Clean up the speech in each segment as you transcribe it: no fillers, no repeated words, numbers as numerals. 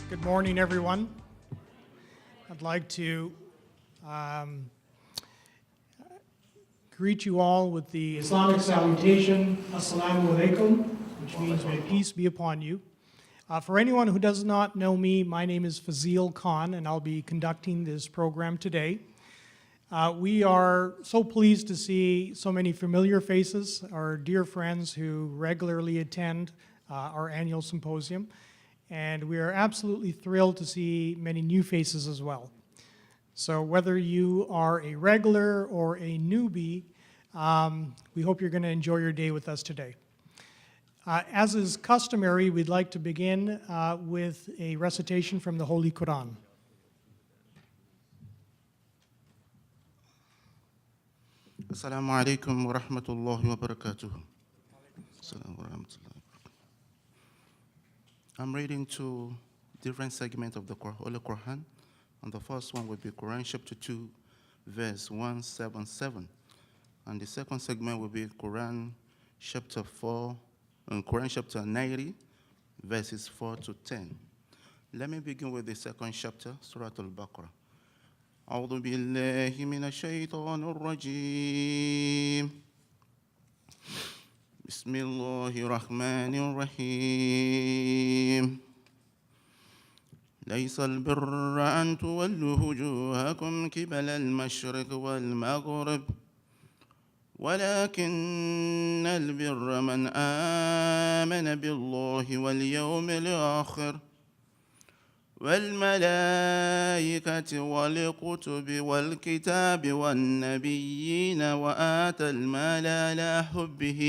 Good morning, everyone. I'd like to greet you all with the Islamic salutation, Assalamu alaikum, which means may peace be upon you. For anyone who does not know me, my name is Fazil Khan, and I'll be conducting this program today. We are so pleased to see so many familiar faces, our dear friends who regularly attend our annual symposium. And we are absolutely thrilled to see many new faces as well. So whether you are a regular or a newbie, we hope you're going to enjoy your day with us today. As is customary, we'd like to begin with a recitation from the Holy Quran. Assalamu alaikum wa rahmatullahi wa barakatuh. Assalamu wa rahmatullahi. I'm reading two different segments of the Holy Quran, and the first one will be Quran chapter 2, verse 177, and the second segment will be Quran chapter 4, and Quran chapter 90, verses 4 to 10. Let me begin with the second chapter, Surah Al-Baqarah. أعوذ بالله من الشيطان الرجيم بسم الله الرحمن الرحيم ليس البر أن تولوا وجوهكم قبل المشرق والمغرب ولكن البر من آمن بالله واليوم الآخر والملائكة والكتب والكتاب والنبيين وآتى المال على حبه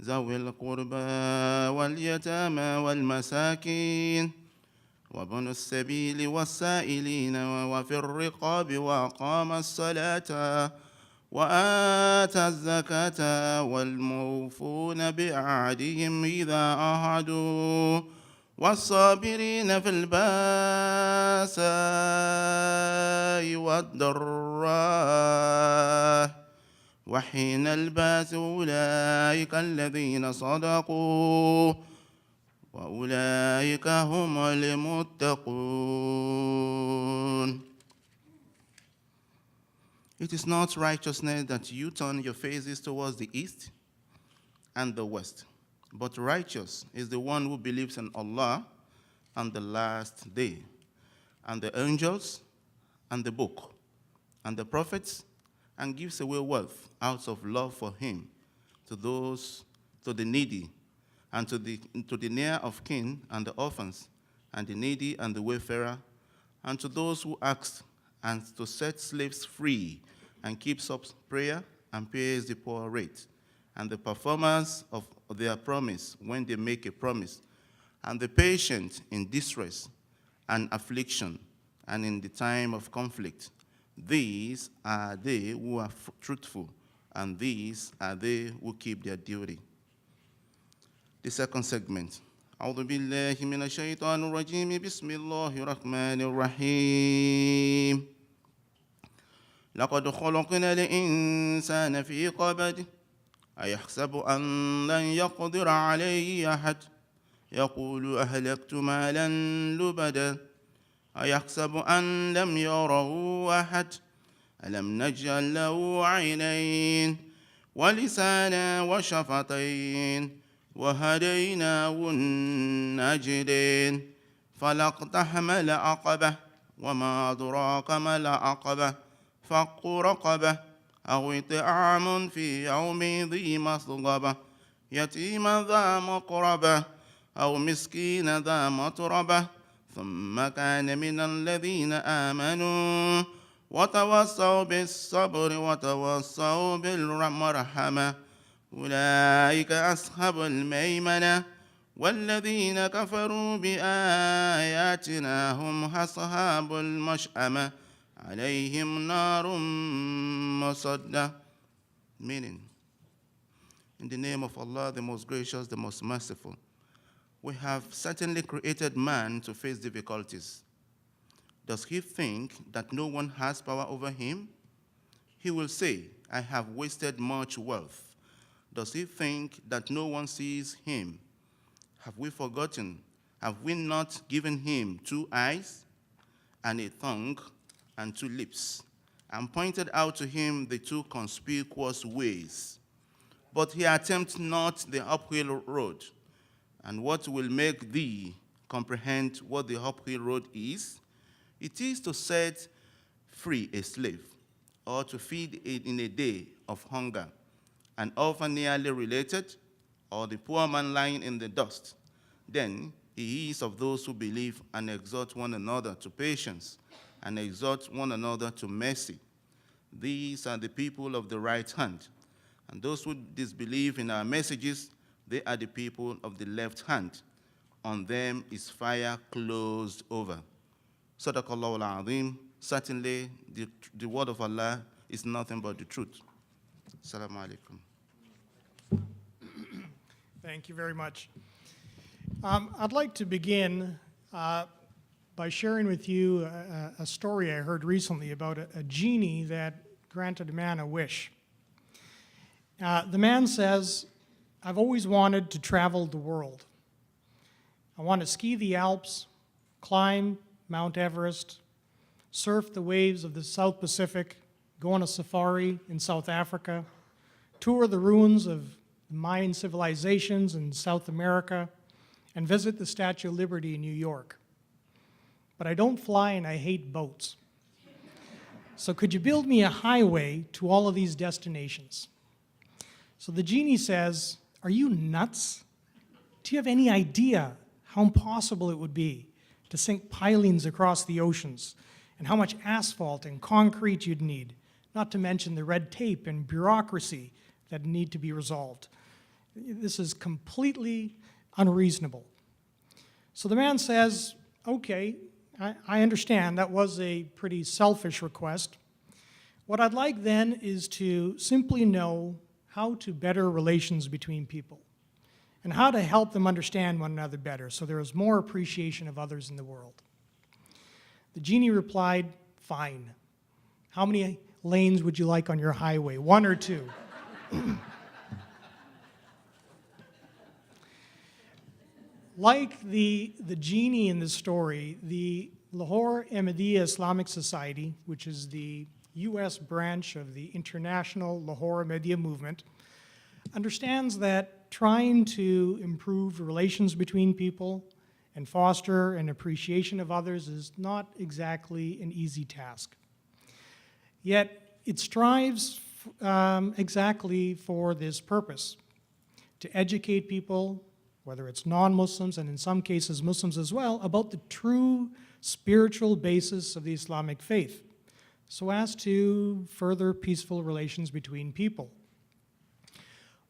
ذوي القربى واليتامى والمساكين وابن السبيل والسائلين وفي الرقاب وأقام الصلاة وآتى الزكاة والموفون بعهدهم إذا عاهدوا والصابرين في الباساء والضراء وحين الباس أولئك الذين صدقوا وأولئك هم المتقون. It is not righteousness that you turn your faces towards the east and the west. But righteous is the one who believes in Allah and the last day, and the angels, and the book, and the prophets, and gives away wealth out of love for him to those, to the needy, and to the near of kin and the orphans, and the needy and the wayfarer, and to those who ask, and to set slaves free, and keeps up prayer and pays the poor rate, and the performers of their promise when they make a promise, and the patient in distress and affliction and in the time of conflict. These are they who are truthful, and these are they who keep their duty. The second segment. أعوذ بالله من الشيطان الرجيم بسم الله الرحمن الرحيم لقد خلقنا الإنسان في كبد أيحسب أن لن يقدر عليه أحد يقول أهلكت مالا لبدا أيحسب أن لم يره أحد ألم نجعل له عينين ولسانا وشفتين وهديناه النجدين فلاقتحم العقبة وما أدراك ما العقبة فك رقبة أو إطعام في يوم ذي مسغبة يتيما ذا مقربة أو مسكين ذا متربة ثم كان من الذين آمنوا وتوصوا بالصبر وتوصوا بالمرحمة أولئك أصحاب الميمنة والذين كفروا بآياتنا هم أصحاب المشأمة عليهم نار مصدة. Meaning, in the name of Allah, the most gracious, the most merciful, we have certainly created man to face difficulties. Does he think that no one has power over him? He will say, I have wasted much wealth. Does he think that no one sees him? Have we forgotten Have we not given him 2 eyes and a tongue and 2 lips, and pointed out to him the 2 conspicuous ways? But he attempts not the uphill road. And what will make thee comprehend what the uphill road is? It is to set free a slave, or to feed it in a day of hunger, an orphan nearly related, or the poor man lying in the dust. Then he is of those who believe and exhort one another to patience, and exhort one another to mercy. These are the people of the right hand. And those who disbelieve in our messages, they are the people of the left hand. On them is fire closed over. Sadaqallahu al-Azim. Certainly, the word of Allah is nothing but the truth. Assalamu alaikum. Thank you very much. I'd like to begin by sharing with you a story I heard recently about a genie that granted a man a wish. The man says, I've always wanted to travel the world. I want to ski the Alps, climb Mount Everest, surf the waves of the South Pacific, go on a safari in South Africa, tour the ruins of Mayan civilizations in South America, and visit the Statue of Liberty in New York. But I don't fly and I hate boats. So could you build me a highway to all of these destinations? So the genie says, are you nuts? Do you have any idea how impossible it would be to sink pilings across the oceans, and how much asphalt and concrete you'd need, not to mention the red tape and bureaucracy that need to be resolved? This is completely unreasonable. So the man says, okay, I understand that was a pretty selfish request. What I'd like then is to simply know how to better relations between people and how to help them understand one another better so there is more appreciation of others in the world. The genie replied, fine. How many lanes would you like on your highway? 1 or 2? Like the genie in this story, the Lahore Ahmadiyya Islamic Society, which is the U.S. branch of the international Lahore Ahmadiyya movement, understands that trying to improve relations between people and foster an appreciation of others is not exactly an easy task. Yet it strives exactly for this purpose, to educate people, whether it's non-Muslims and in some cases Muslims as well, about the true spiritual basis of the Islamic faith, so as to further peaceful relations between people.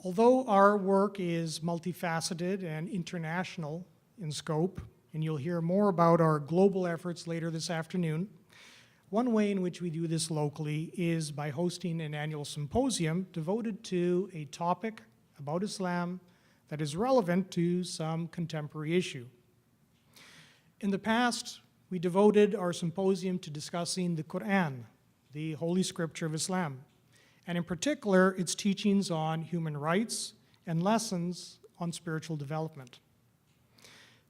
Although our work is multifaceted and international in scope, and you'll hear more about our global efforts later this afternoon, one way in which we do this locally is by hosting an annual symposium devoted to a topic about Islam that is relevant to some contemporary issue. In the past, we devoted our symposium to discussing the Quran, the Holy Scripture of Islam, and in particular, its teachings on human rights and lessons on spiritual development.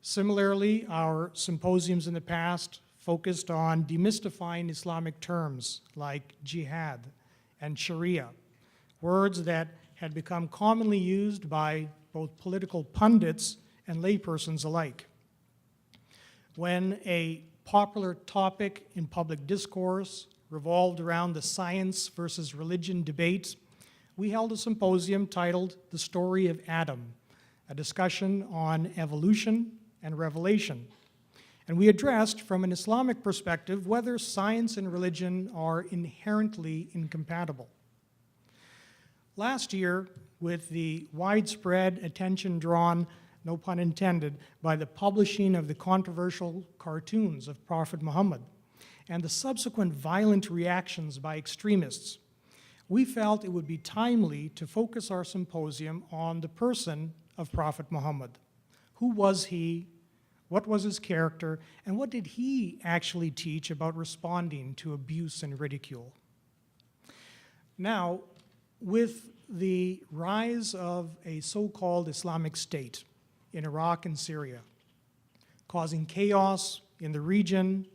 Similarly, our symposiums in the past focused on demystifying Islamic terms like jihad and Sharia, words that had become commonly used by both political pundits and laypersons alike. When a popular topic in public discourse revolved around the science versus religion debate, we held a symposium titled The Story of Adam, a discussion on evolution and revelation. And we addressed, from an Islamic perspective, whether science and religion are inherently incompatible. Last year, with the widespread attention drawn, no pun intended, by the publishing of the controversial cartoons of Prophet Muhammad and the subsequent violent reactions by extremists, we felt it would be timely to focus our symposium on the person of Prophet Muhammad. Who was he? What was his character? And what did he actually teach about responding to abuse and ridicule? Now, with the rise of a so-called Islamic State in Iraq and Syria, causing chaos in the region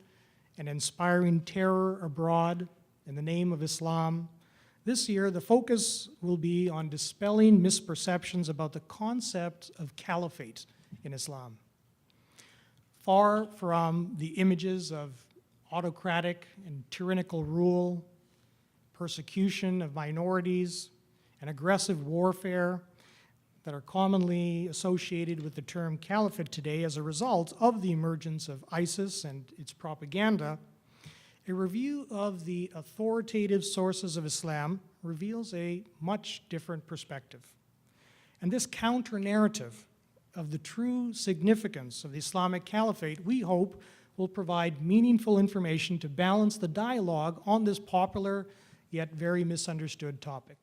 and inspiring terror abroad in the name of Islam. This year, the focus will be on dispelling misperceptions about the concept of caliphate in Islam. Far from the images of autocratic and tyrannical rule, persecution of minorities, and aggressive warfare that are commonly associated with the term caliphate today as a result of the emergence of ISIS and its propaganda, a review of the authoritative sources of Islam reveals a much different perspective. And this counter-narrative of the true significance of the Islamic Caliphate, we hope, will provide meaningful information to balance the dialogue on this popular yet very misunderstood topic.